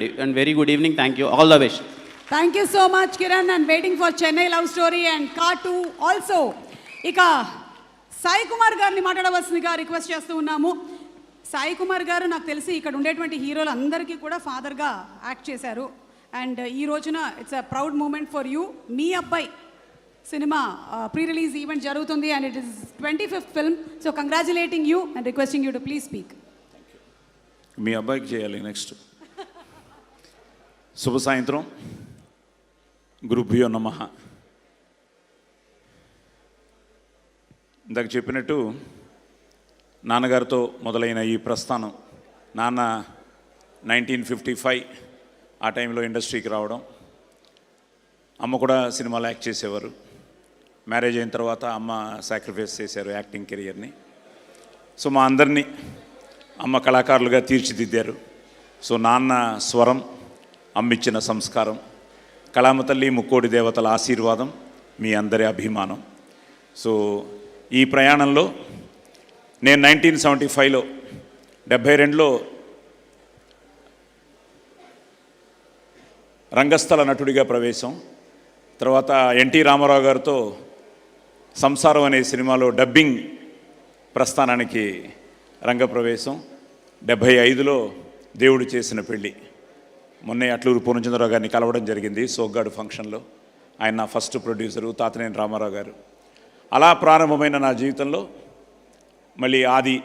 And very good evening. Thank you. All the best. Thank you so much, Kiran, and waiting for Chennai Love Story and Car 2 also. ఇక సాయి కుమార్ గారిని మాట్లాడవలసిందిగా request చేస్తూ ఉన్నాము. సాయి కుమార్ గారు నాకు తెలిసి ఇక్కడ ఉండేటువంటి హీరోలు అందరికీ కూడా ఫాదర్గా యాక్ట్ చేశారు. అండ్ ఈ రోజున it's a proud moment for you. మీ అబ్బాయి సినిమా ప్రీ రిలీజ్ ఈవెంట్ జరుగుతుంది and it is 25th film. So congratulating you and requesting you to please speak. మీ అబ్బాయికి చేయాలి నెక్స్ట్. శుభ సాయంత్రం. గురుభ్యో నమః. ఇందాక చెప్పినట్టు నాన్నగారితో మొదలైన ఈ ప్రస్థానం, నాన్న 1955 ఆ టైంలో ఇండస్ట్రీకి రావడం, అమ్మ కూడా సినిమాలో యాక్ట్ చేసేవారు. మ్యారేజ్ అయిన తర్వాత అమ్మ సాక్రిఫైస్ చేశారు యాక్టింగ్ కెరియర్ని. సో మా అందరినీ అమ్మ కళాకారులుగా తీర్చిదిద్దారు. సో నాన్న స్వరం, అమ్మిచ్చిన సంస్కారం, కళామ తల్లి ముక్కోడి దేవతల ఆశీర్వాదం, మీ అందరి అభిమానం. సో ఈ ప్రయాణంలో నేను 1975లో 72లో రంగస్థల నటుడిగా ప్రవేశం, తర్వాత ఎన్టీ రామారావు గారితో సంసారం అనే సినిమాలో డబ్బింగ్ ప్రస్థానానికి రంగప్రవేశం, 75లో దేవుడు చేసిన పెళ్ళి. మొన్నే అట్లూరు పూర్ణచంద్రరావు గారిని కలవడం జరిగింది సోగ్గాడు ఫంక్షన్లో. ఆయన నా ఫస్ట్ ప్రొడ్యూసరు, తాతనేని రామారావు గారు. అలా ప్రారంభమైన నా జీవితంలో మళ్ళీ ఆది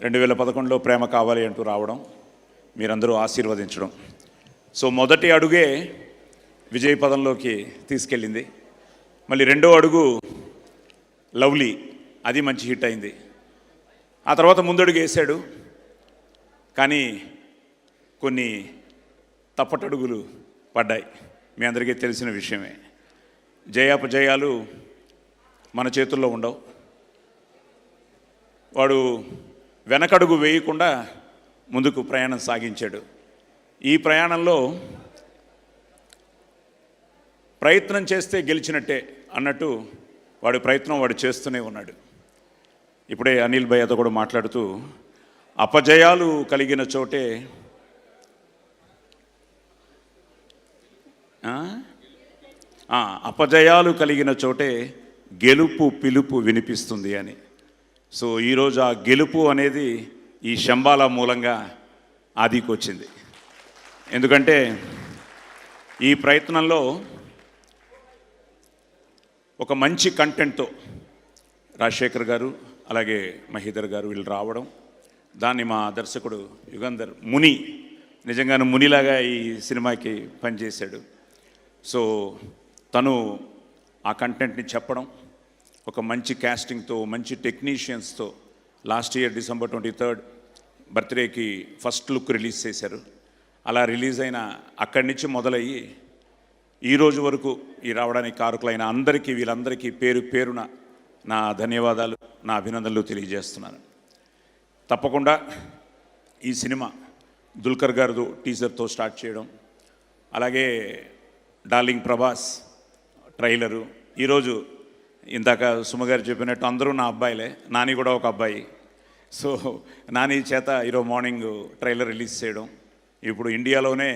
2011లో ప్రేమ కావాలి అంటూ రావడం, మీరందరూ ఆశీర్వదించడం. సో మొదటి అడుగే విజయ పదంలోకి తీసుకెళ్ళింది. మళ్ళీ రెండో అడుగు లవ్లీ, అది మంచి హిట్ అయింది. ఆ తర్వాత ముందడుగు వేశాడు, కానీ కొన్ని తప్పటడుగులు పడ్డాయి. మీ అందరికీ తెలిసిన విషయమే. జయాపజయాలు మన చేతుల్లో ఉండవు. వాడు వెనకడుగు వేయకుండా ముందుకు ప్రయాణం సాగించాడు. ఈ ప్రయాణంలో ప్రయత్నం చేస్తే గెలిచినట్టే అన్నట్టు వాడి ప్రయత్నం వాడు చేస్తూనే ఉన్నాడు. ఇప్పుడే అనిల్ భయ్యతో కూడా మాట్లాడుతూ, అపజయాలు కలిగిన చోటే అపజయాలు కలిగిన చోటే గెలుపు పిలుపు వినిపిస్తుంది అని. సో ఈరోజు ఆ గెలుపు అనేది ఈ శంబాల మూలంగా ఆదికి వచ్చింది. ఎందుకంటే ఈ ప్రయత్నంలో ఒక మంచి కంటెంట్తో రాజశేఖర్ గారు అలాగే మహీధర్ గారు వీళ్ళు రావడం, దాన్ని మా దర్శకుడు యుగంధర్ ముని నిజంగానే మునిలాగా ఈ సినిమాకి పనిచేశాడు. సో తను ఆ కంటెంట్ని చెప్పడం, ఒక మంచి క్యాస్టింగ్తో, మంచి టెక్నీషియన్స్తో లాస్ట్ ఇయర్ December 23rd బర్త్డేకి ఫస్ట్ లుక్ రిలీజ్ చేశారు. అలా రిలీజ్ అయిన అక్కడి నుంచి మొదలయ్యి ఈరోజు వరకు ఈ రావడానికి కారకులైన అందరికీ, వీళ్ళందరికీ పేరు పేరున నా ధన్యవాదాలు, నా అభినందనలు తెలియజేస్తున్నాను. తప్పకుండా ఈ సినిమా దుల్కర్ గారు టీజర్తో స్టార్ట్ చేయడం, అలాగే డార్లింగ్ ప్రభాస్ ట్రైలరు, ఈరోజు ఇందాక సుమగారు చెప్పినట్టు అందరూ నా అబ్బాయిలే, నాని కూడా ఒక అబ్బాయి. సో నాని చేత ఈరోజు మార్నింగ్ ట్రైలర్ రిలీజ్ చేయడం, ఇప్పుడు ఇండియాలోనే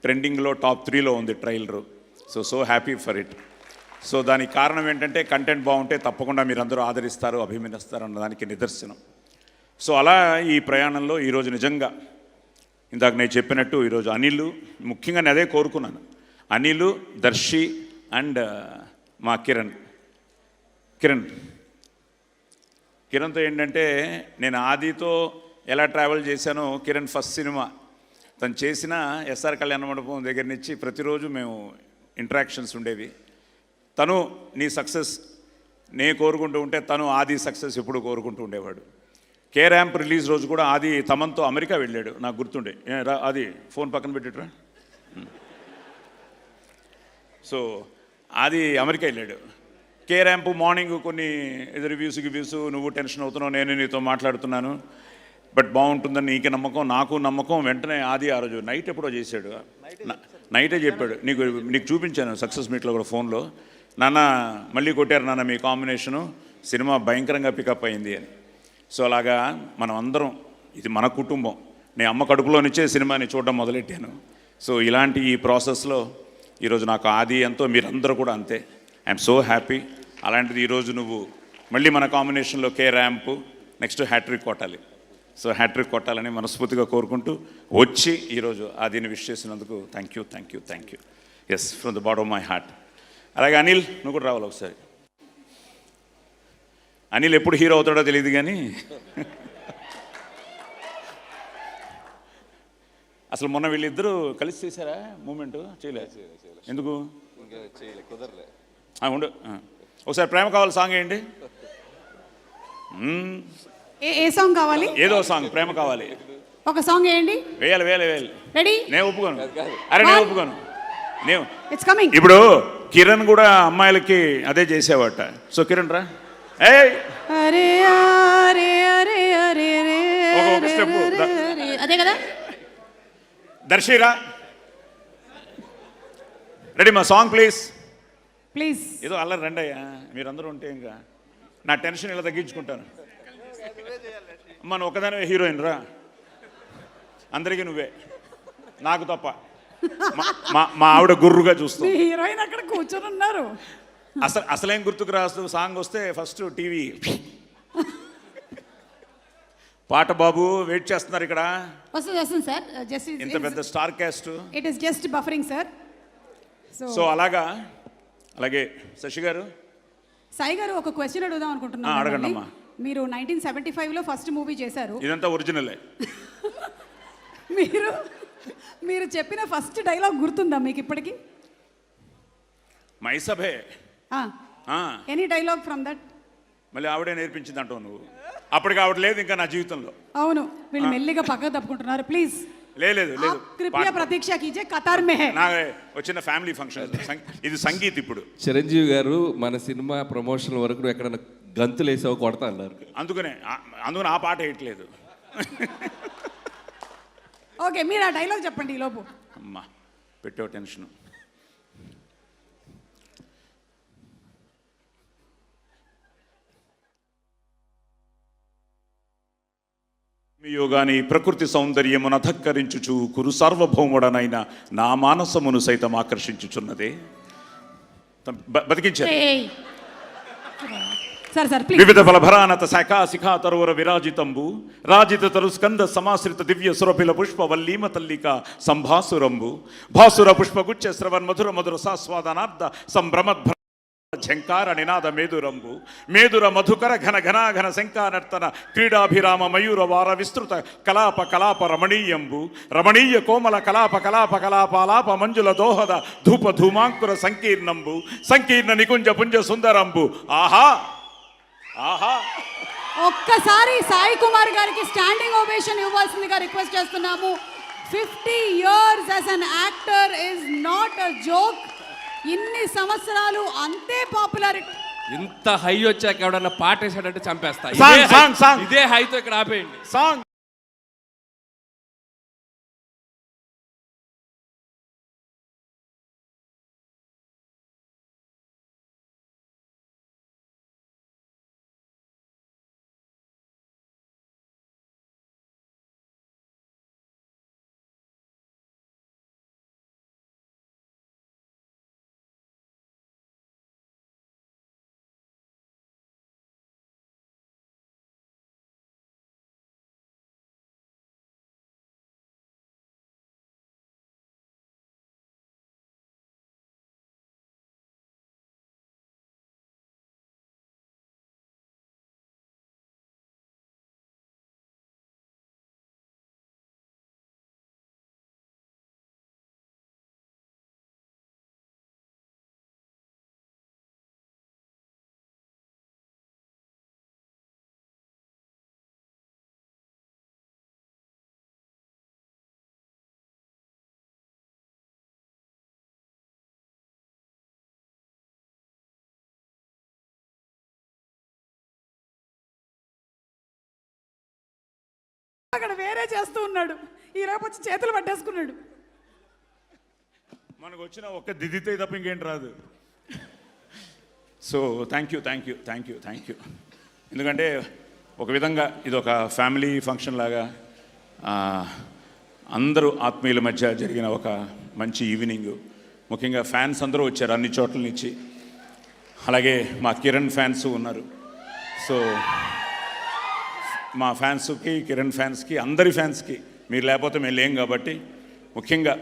ట్రెండింగ్లో టాప్ 3లో ఉంది trailer. So happy for it. So దానికి కారణం ఏంటంటే కంటెంట్ బాగుంటే తప్పకుండా మీరందరూ ఆదరిస్తారు, అభిమానిస్తారు అన్నదానికి నిదర్శనం. సో అలా ఈ ప్రయాణంలో ఈరోజు నిజంగా ఇందాక నేను చెప్పినట్టు ఈరోజు అనిల్, ముఖ్యంగా నేను అదే కోరుకున్నాను, అనిల్, దర్శి అండ్ మా కిరణ్తో ఏంటంటే నేను ఆదితో ఎలా ట్రావెల్ చేశానో, కిరణ్ ఫస్ట్ సినిమా తను చేసిన ఎస్ఆర్ కళ్యాణ మండపం దగ్గర నుంచి ప్రతిరోజు మేము ఇంటరాక్షన్స్ ఉండేవి. తను నీ సక్సెస్ నేను కోరుకుంటూ ఉంటే తను ఆది సక్సెస్ ఎప్పుడు కోరుకుంటూ ఉండేవాడు. కే ర్యాంప్ రిలీజ్ రోజు కూడా ఆది తమన్తో అమెరికా వెళ్ళాడు, నాకు గుర్తుండే. అది ఫోన్ పక్కన పెట్టిట్రా. సో అది అమెరికా వెళ్ళాడు. కే ర్యాంప్ మార్నింగ్ కొన్ని రివ్యూస్ నువ్వు టెన్షన్ అవుతున్నావు, నేను నీతో మాట్లాడుతున్నాను, బట్ బాగుంటుందని నీకు నమ్మకం, నాకు నమ్మకం. వెంటనే ఆది ఆ రోజు నైట్ ఎప్పుడో చేశాడు, నైటే చెప్పాడు, నీకు చూపించాను సక్సెస్ మీట్లో కూడా ఫోన్లో, నాన్న మళ్ళీ కొట్టారు నాన్న మీ కాంబినేషను, సినిమా భయంకరంగా పికప్ అయింది అని. సో అలాగా మనం అందరం, ఇది మన కుటుంబం, నేను అమ్మ కడుపులో నుంచే సినిమాని చూడడం మొదలెట్టాను. సో ఇలాంటి ఈ ప్రాసెస్లో ఈరోజు నాకు ఆది ఎంతో, మీరందరూ కూడా అంతే. I'm so happy. అలాంటిది ఈరోజు నువ్వు మళ్ళీ మన కాంబినేషన్లో కే ర్యాంపు, నెక్స్ట్ హ్యాట్రిక్ కొట్టాలి. సో హ్యాట్రిక్ కొట్టాలని మనస్ఫూర్తిగా కోరుకుంటూ వచ్చి ఈరోజు ఆదిని విష్ చేసినందుకు thank you, thank you, thank you. Yes, from the bottom of my heart. అలాగే అనిల్, నువ్వు కూడా రావాలి ఒకసారి. అనిల్ ఎప్పుడు హీరో అవుతాడో తెలియదు కానీ అసలు మొన్న వీళ్ళిద్దరూ కలిసి చేశారా మూమెంట్? చేయలేదు. ఎందుకు? ఉండు, ఒకసారి ప్రేమ కావాలి సాంగ్ వేయండి. ఏ సాంగ్ కావాలి? ఏదో సాంగ్, ప్రేమ కావాలి. ఒక సాంగ్ వేయండి. వేయాలి వేయాలి వేయాలి. రెడీ? నేను ఒప్పుకోను. అరే నేను ఒప్పుకోను. నేను ఇట్స్ కమింగ్. ఇప్పుడు కిరణ్ కూడా అమ్మాయిలకి అదే చేసేవాట. సో కిరణ్ రా. అరే అరే అరే అరే ఒక స్టెప్ అదే కదా. దర్శిరా రెడీ? మా సాంగ్ ప్లీజ్. ప్లీజ్. ఏదో అల్లరి రండి అయ్యా, మీరందరూ ఉంటే ఇంకా నా టెన్షన్ ఇలా తగ్గించుకుంటాను. అమ్మ నువ్వు ఒకదానివే హీరోయిన్ రా, అందరికీ నువ్వే, నాకు తప్ప. మా ఆవిడ గుర్రుగా చూస్తాం. హీరోయిన్ అక్కడ కూర్చొని ఉన్నారు. అసలేం గుర్తుకు రాస్తూ సాంగ్ వస్తే ఫస్ట్ టీవీ పాట. బాబు వెయిట్ చేస్తున్నారు ఇక్కడ. వస్తుంది సార్. జస్ట్ ఇంత పెద్ద star cast. It is just buffering sir. So అలాగే శశి గారు, సాయి గారు ఒక క్వశ్చన్ అడుగుదాం అనుకుంటున్నాను. అడగండి అమ్మా. మీరు 1975లో ఫస్ట్ మూవీ చేశారు. ఇదంతా ఒరిజినలే. మీరు చెప్పిన ఫస్ట్ డైలాగ్ గుర్తుందా మీకు ఇప్పటికి? మైసభే. Any dialogue from that? మళ్ళీ ఆవిడే నేర్పించింది అంటావు నువ్వు. అప్పటికి ఆవిడ లేదు ఇంకా నా జీవితంలో. అవును, వీళ్ళు మెల్లిగా పక్కకు తప్పుకుంటున్నారు. ప్లీజ్ లేదు కృపయా ప్రతీక్ష కీజే, కతార్ మే హై. నా వచ్చిన ఫ్యామిలీ ఫంక్షన్ ఇది సంగీత్. ఇప్పుడు చిరంజీవి గారు మన సినిమా ప్రమోషన్ వరకు ఎక్కడైనా గంతులు వేసావు కొడతా అన్నారు. అందుకనే ఆ పాట వేయట్లేదు. ఓకే, మీరు ఆ డైలాగ్ చెప్పండి ఈ లోపు. అమ్మా పెట్టావు టెన్షన్. యోగాని ప్రకృతి సౌందర్యమున ధక్కరించుచు కురు సార్వభౌముడనైన నా మానసమును సైతం ఆకర్షించుచున్నదే. బతికించారు. వివిధ ఫలభరానత శాఖా శిఖా తరువర విరాజితంబు రాజిత తరు స్కంద సమాశ్రిత దివ్య సురపిల పుష్ప వల్లీమ తల్లిక సంభాసురంబు భాసుర పుష్పగుచ్చ శ్రవన్ మధుర మధుర సాస్వాదనార్థ సంభ్రమద్భ ఝంకార నినాద మేదురంబు మేదుర మధుకర ఘన ఘనాఘన శంకానర్తన క్రీడాభిరామ మయూర వార విస్తృత కలాప రమణీయంబు రమణీయ కోమల కలాపాలాప మంజుల దోహద ధూప ధూమాంకుర సంకీర్ణంబు సంకీర్ణ నికుంజ పుంజ సుందరంబు. ఆహా ఆహా. ఒక్కసారి సాయి కుమార్ గారికి స్టాండింగ్ ఓవేషన్ ఇవ్వాల్సిందిగా రిక్వెస్ట్ చేస్తున్నాము. 50 years as an actor is not a joke. ఇన్ని సంవత్సరాలు అంతే పాపులారిటీ. ఇంత హై వచ్చాక ఎవడన్నా పాట వేసాడంటే చంపేస్తా. ఇదే హైతో ఇక్కడ ఆపేయండి సాంగ్. అక్కడ వేరే చేస్తూ ఉన్నాడు, ఈ లోపు వచ్చి చేతులు పట్టేసుకున్నాడు. మనకు వచ్చిన ఒక్క దిద్దితే తప్ప ఇంకేంటి రాదు. So thank you. ఎందుకంటే ఒక విధంగా ఇది ఒక ఫ్యామిలీ ఫంక్షన్ లాగా అందరూ ఆత్మీయుల మధ్య జరిగిన ఒక మంచి ఈవినింగ్. ముఖ్యంగా ఫ్యాన్స్ అందరూ వచ్చారు అన్ని చోట్ల నుంచి. అలాగే మా కిరణ్ ఫ్యాన్స్ ఉన్నారు. సో మా ఫ్యాన్స్కి, కిరణ్ ఫ్యాన్స్కి, అందరి ఫ్యాన్స్కి మీరు లేకపోతే మేము లేం కాబట్టి, ముఖ్యంగా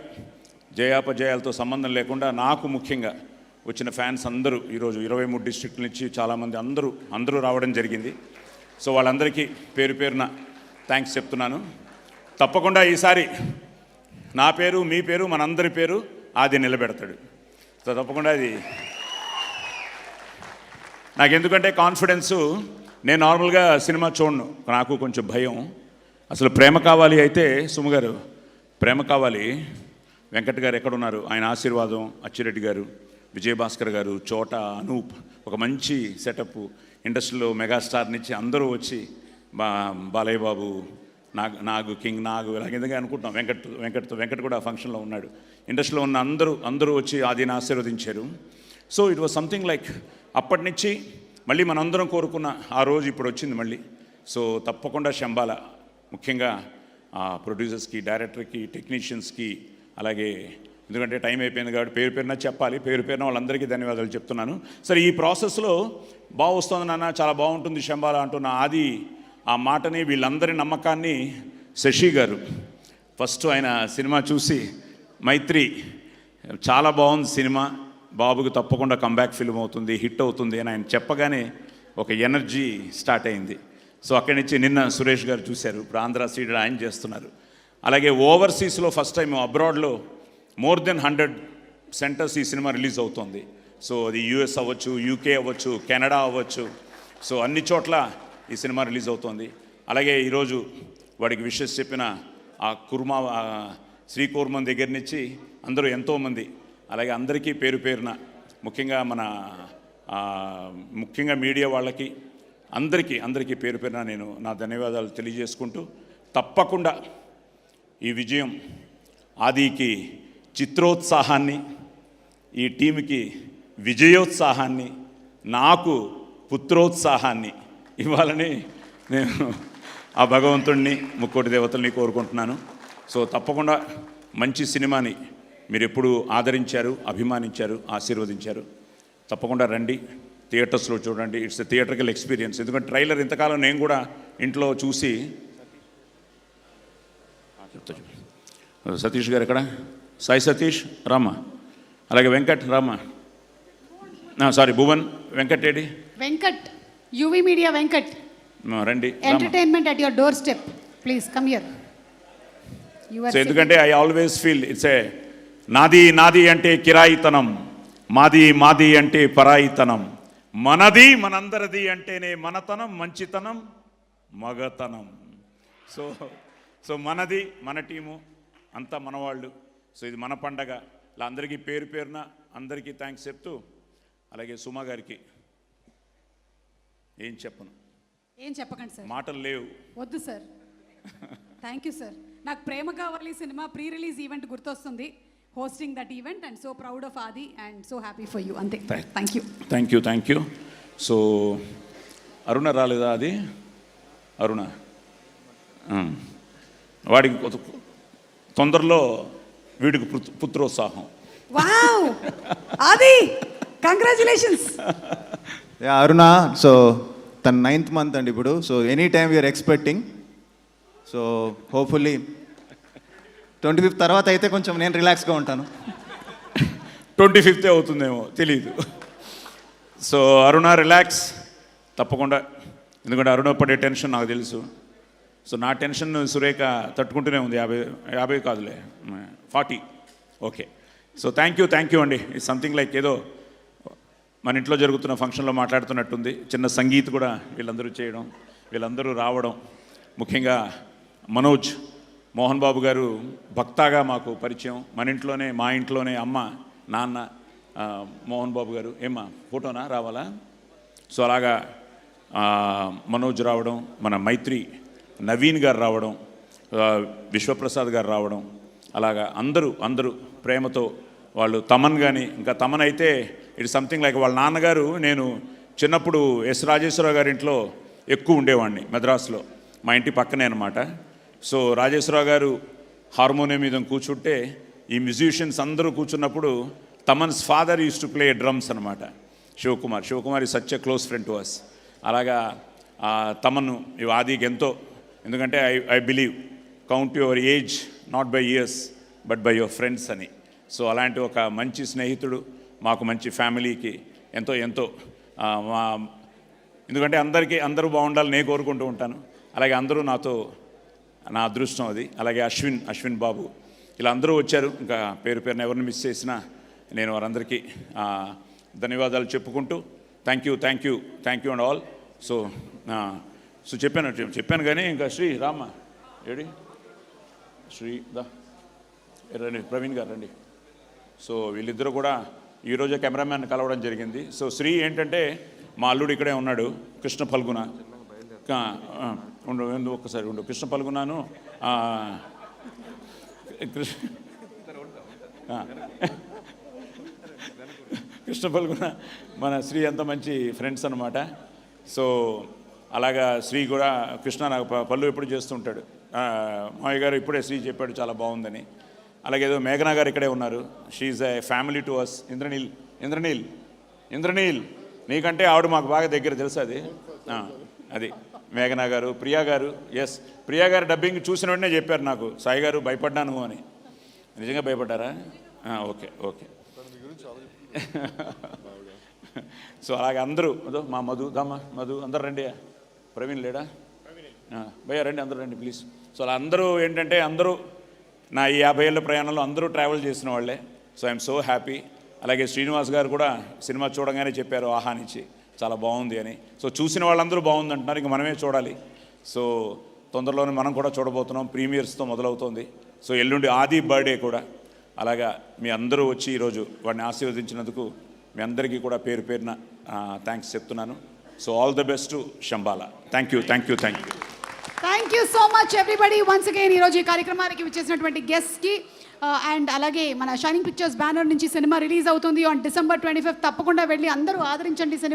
జయాపజయాలతో సంబంధం లేకుండా నాకు ముఖ్యంగా వచ్చిన ఫ్యాన్స్ అందరూ ఈరోజు 23 డిస్ట్రిక్ట్ల నుంచి చాలామంది అందరూ రావడం జరిగింది. సో వాళ్ళందరికీ పేరు పేరున థ్యాంక్స్ చెప్తున్నాను. తప్పకుండా ఈసారి నా పేరు, మీ పేరు, మనందరి పేరు ఆది నిలబెడతాడు. సో తప్పకుండా అది నాకెందుకంటే కాన్ఫిడెన్సు. నేను నార్మల్గా సినిమా చూడను, నాకు కొంచెం భయం. అసలు ప్రేమ కావాలి అయితే సుమ గారు, ప్రేమ కావాలి వెంకట్ గారు ఎక్కడున్నారు, ఆయన ఆశీర్వాదం, అచ్చిరెడ్డి గారు, విజయభాస్కర్ గారు, చోట, అనూప్, ఒక మంచి సెటప్, ఇండస్ట్రీలో మెగాస్టార్ నుంచి అందరూ వచ్చి బాలయ్య బాబు, నాగు కింగ్ నాగు ఇలాగ అనుకుంటున్నాం. వెంకట్ కూడా ఆ ఫంక్షన్లో ఉన్నాడు. ఇండస్ట్రీలో ఉన్న అందరూ వచ్చి ఆదిని ఆశీర్వదించారు. So it was something like అప్పటి నుంచి మళ్ళీ మనందరం కోరుకున్న ఆ రోజు ఇప్పుడు వచ్చింది మళ్ళీ. సో తప్పకుండా శంబాల, ముఖ్యంగా ప్రొడ్యూసర్స్కి, డైరెక్టర్కి, టెక్నీషియన్స్కి, అలాగే ఎందుకంటే టైం అయిపోయింది కాబట్టి పేరు పేరున చెప్పాలి. పేరు పేరున వాళ్ళందరికీ ధన్యవాదాలు చెప్తున్నాను. సరే, ఈ ప్రాసెస్లో బాగా వస్తుంది నాన్న, చాలా బాగుంటుంది శంబాల అంటున్న ఆది ఆ మాటని, వీళ్ళందరి నమ్మకాన్ని శశి గారు ఫస్ట్ ఆయన సినిమా చూసి, మైత్రి చాలా బాగుంది సినిమా, బాబుకి తప్పకుండా కంబ్యాక్ ఫిల్మ్ అవుతుంది, హిట్ అవుతుంది అని ఆయన చెప్పగానే ఒక ఎనర్జీ స్టార్ట్ అయింది. సో అక్కడి నుంచి నిన్న సురేష్ గారు చూశారు, ఇప్పుడు ఆంధ్ర సీడెడ్ ఆయన చేస్తున్నారు. అలాగే ఓవర్సీస్లో ఫస్ట్ టైం అబ్రాడ్లో మోర్ దెన్ 100 సెంటర్స్ ఈ సినిమా రిలీజ్ అవుతుంది. సో అది యూఎస్ అవ్వచ్చు, యూకే అవ్వచ్చు, కెనడా అవ్వచ్చు, సో అన్ని చోట్ల ఈ సినిమా రిలీజ్ అవుతుంది. అలాగే ఈరోజు వాడికి విషెస్ చెప్పిన ఆ శ్రీకూర్మం దగ్గర నుంచి అందరూ ఎంతోమంది, అలాగే అందరికీ పేరు పేరున, ముఖ్యంగా ముఖ్యంగా మీడియా వాళ్ళకి అందరికీ పేరు పేరున నేను నా ధన్యవాదాలు తెలియజేసుకుంటూ, తప్పకుండా ఈ విజయం ఆదికి చిత్రోత్సాహాన్ని, ఈ టీంకి విజయోత్సాహాన్ని, నాకు పుత్రోత్సాహాన్ని ఇవ్వాలని నేను ఆ భగవంతుడిని, ముక్కోటి దేవతల్ని కోరుకుంటున్నాను. సో తప్పకుండా మంచి సినిమాని మీరు ఎప్పుడు ఆదరించారు, అభిమానించారు, ఆశీర్వదించారు. తప్పకుండా రండి, థియేటర్స్లో చూడండి. It's a theatrical experience. ఎందుకంటే ట్రైలర్ ఇంతకాలం నేను కూడా ఇంట్లో చూసి సతీష్ గారు ఎక్కడ, సాయి సతీష్ రామా, అలాగే వెంకట్ రామా, సారీ భువన్, వెంకట్ ఏడి, వెంకట్, యువి మీడియా వెంకట్, రండి. Entertainment at your doorstep, please come here. So ఎందుకంటే I always feel it's a నాది అంటే కిరాయితనం, మాది అంటే పరాయితనం, మనది మనందరిది అంటేనే మనతనం, మంచితనం, మగతనం. సో మనది, మన టీము అంతా మనవాళ్ళు. సో ఇది మన పండగ. ఇలా అందరికీ పేరు పేరున అందరికీ థ్యాంక్స్ చెప్తూ, అలాగే సుమా గారికి ఏం చెప్పకండి సార్, మాటలు లేవు. వద్దు సార్. Thank you sir. నాకు ప్రేమ కావాలి సినిమా ప్రీ రిలీజ్ ఈవెంట్ గుర్తొస్తుంది, hosting that event, and so proud of Adi and so happy for you. అంతే. Thank you. సో అరుణ రాలేదా? అది అరుణ, వాడికి తొందరలో వీడికి పుత్రోత్సాహం. Wow Adi, congratulations. Aruna, so తన 9th month అండి ఇప్పుడు. So any time we are expecting. So hopefully 25th తర్వాత అయితే కొంచెం నేను రిలాక్స్గా ఉంటాను. 25th అవుతుందేమో తెలియదు. సో అరుణ రిలాక్స్ తప్పకుండా, ఎందుకంటే అరుణ పడే టెన్షన్ నాకు తెలుసు. సో నా టెన్షన్ సురేఖ తట్టుకుంటూనే ఉంది. 50 కాదులే, 40. ఓకే. సో థ్యాంక్ యూ అండి. ఇట్స్ సంథింగ్ లైక్ ఏదో మన ఇంట్లో జరుగుతున్న ఫంక్షన్లో మాట్లాడుతున్నట్టుంది. చిన్న సంగీత్ కూడా వీళ్ళందరూ చేయడం, వీళ్ళందరూ రావడం. ముఖ్యంగా మనోజ్, మోహన్ బాబు గారు భక్తాగా మాకు పరిచయం. మా ఇంట్లోనే అమ్మ, నాన్న, మోహన్ బాబు గారు. ఏమ్మా ఫోటోనా రావాలా? సో అలాగా మనోజ్ రావడం, మన మైత్రి నవీన్ గారు రావడం, విశ్వప్రసాద్ గారు రావడం, అలాగా అందరూ ప్రేమతో వాళ్ళు. తమన్ కానీ, ఇంకా తమన్ అయితే ఇట్స్ సంథింగ్ లైక్ వాళ్ళ నాన్నగారు. నేను చిన్నప్పుడు ఎస్ రాజేశ్వరరావు గారి ఇంట్లో ఎక్కువ ఉండేవాడిని, మద్రాసులో, మా ఇంటి పక్కనే అనమాట. సో రాజేశ్వరరావు గారు హార్మోనియం మీద కూర్చుంటే ఈ మ్యూజిషియన్స్ అందరూ కూర్చున్నప్పుడు Thaman's father used to play drums అనమాట. శివకుమార్ ఈ such a close friend to us. అలాగా తమను ఆదికి ఎంతో, ఎందుకంటే I believe count your age not by years but by your friends అని. సో అలాంటి ఒక మంచి స్నేహితుడు మాకు, మంచి ఫ్యామిలీకి ఎంతో ఎంతో మా, ఎందుకంటే అందరూ బాగుండాలని నేను కోరుకుంటూ ఉంటాను. అలాగే అందరూ నాతో, నా అదృష్టం అది. అలాగే అశ్విన్ బాబు, ఇలా అందరూ వచ్చారు. ఇంకా పేరున ఎవరిని మిస్ చేసినా నేను వారందరికీ ధన్యవాదాలు చెప్పుకుంటూ thank you and all. So చెప్పాను కానీ ఇంకా రామ్మ ఏడి రండి, ప్రవీణ్ గారు రండి. సో వీళ్ళిద్దరూ కూడా ఈరోజే కెమెరామ్యాన్ కలవడం జరిగింది. సో శ్రీ ఏంటంటే మా అల్లుడు ఇక్కడే ఉన్నాడు, కృష్ణ ఫల్గుణ. ఒక్కసారి కృష్ణ ఫల్గుణను కృష్ణ ఫల్గుణ మన శ్రీ అంత మంచి ఫ్రెండ్స్ అనమాట. సో అలాగా శ్రీ కూడా కృష్ణ నాకు పళ్ళు ఎప్పుడు చేస్తుంటాడు. మావయ్య గారు ఇప్పుడే శ్రీ చెప్పాడు చాలా బాగుందని. అలాగే ఏదో మేఘనా గారు ఇక్కడే ఉన్నారు. She's a family to us. Indraneel నీకంటే ఆవిడ మాకు బాగా దగ్గర తెలుసు. అది మేఘనా గారు, ప్రియా గారు. ఎస్, ప్రియా గారు డబ్బింగ్ చూసిన వెంటనే చెప్పారు నాకు, సాయి గారు భయపడ్డాను అని. నిజంగా భయపడ్డారా? ఓకే. సో అలాగే అందరూ మా మధు అందరు రండి. ప్రవీణ్ లేడా? భయ్యా రండి, అందరూ రండి ప్లీజ్. సో అలా అందరూ ఏంటంటే అందరూ నా ఈ 50 ఏళ్ళ ప్రయాణంలో అందరూ ట్రావెల్ చేసిన వాళ్ళే. So I'm so happy. అలాగే శ్రీనివాస్ గారు కూడా సినిమా చూడగానే చెప్పారు ఆహానించి చాలా బాగుంది అని. సో చూసిన వాళ్ళందరూ బాగుంది అంటున్నారు, ఇంక మనమే చూడాలి. సో తొందరలోనే మనం కూడా చూడబోతున్నాం. ప్రీమియర్స్తో మొదలవుతోంది. సో ఎల్లుండి ఆది బర్త్డే కూడా. అలాగా మీ అందరూ వచ్చి ఈరోజు వాడిని ఆశీర్వదించినందుకు మీ అందరికీ కూడా పేరున థ్యాంక్స్ చెప్తున్నాను. So all the best to Shambhala. Thank you. Thank you so much everybody. Once again ఈరోజు ఈ కార్యక్రమానికి విచ్చేసినటువంటి గెస్ట్కి అండ్ అలాగే మన షైనింగ్ పిక్చర్స్ బ్యానర్ నుంచి సినిమా రిలీజ్ అవుతుంది ఆన్ December 25. తప్పకుండా వెళ్ళి అందరూ ఆదరించండి సినిమా.